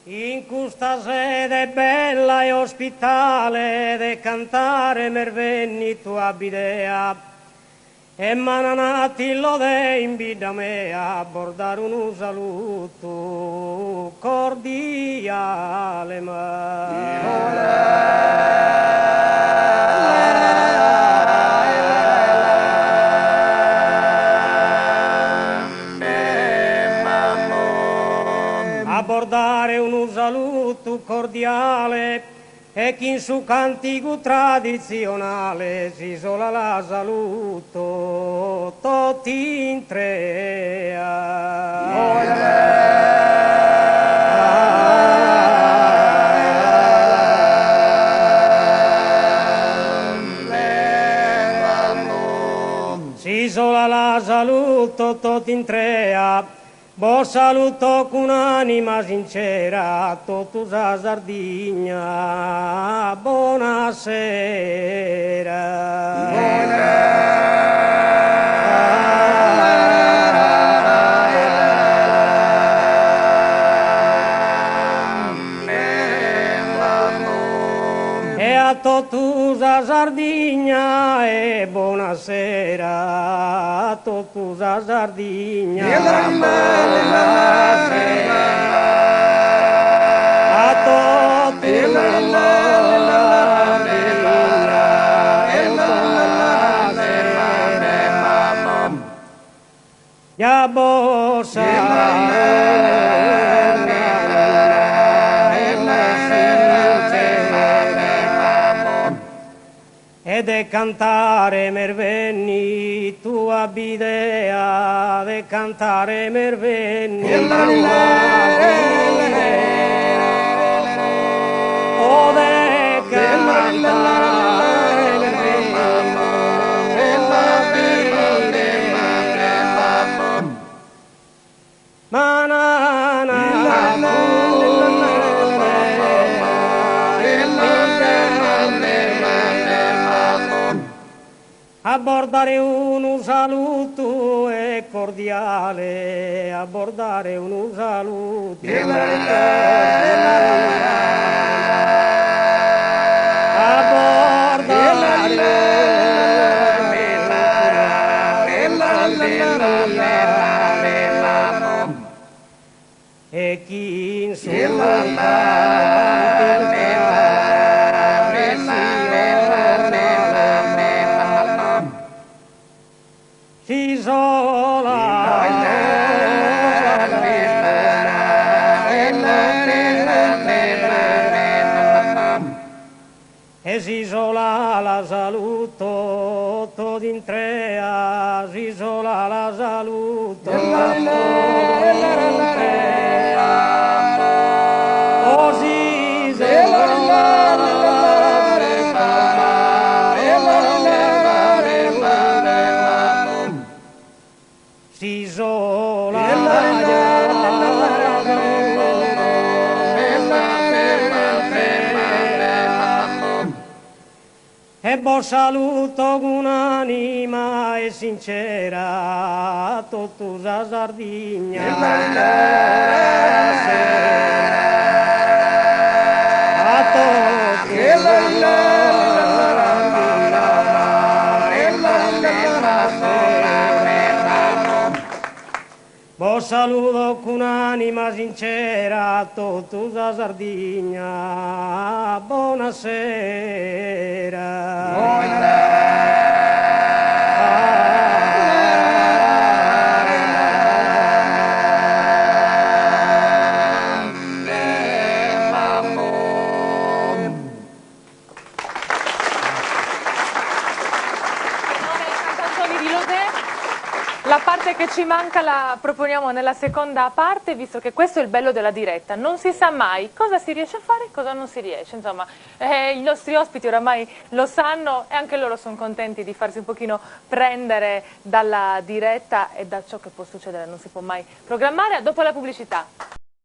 In questa sede bella e ospitale de cantare mervenni tua abidea e mananati lo de in vita mea a bordare un saluto cordiale abordare un saluto cordiale e chi in su cantico tradizionale si sola la saluto tutti in si sola la saluto tutti in trea. Bo saluto con un'anima sincera a tutta la Sardegna, buonasera. E a tutta la Sardegna e buonasera, a tutta la Sardegna. A tutti ya bossa e de cantare mervenni tua bidea de cantare mervenni o de cantare abbordare un saluto e cordiale, abbordare un saluto e chi in su si sola e si sola la saluto tot in trea, si sola la saluto o si si sola e bo saluto con un'anima e sincera a tutta la Sardegna a tutti bo saluto con un'anima sincera a tutta la Sardegna, buonasera. La parte che ci manca la proponiamo nella seconda parte, visto che questo è il bello della diretta. Non si sa mai cosa si riesce a fare e cosa non si riesce. Insomma, i nostri ospiti oramai lo sanno e anche loro sono contenti di farsi un pochino prendere dalla diretta e da ciò che può succedere. Non si può mai programmare. Dopo la pubblicità.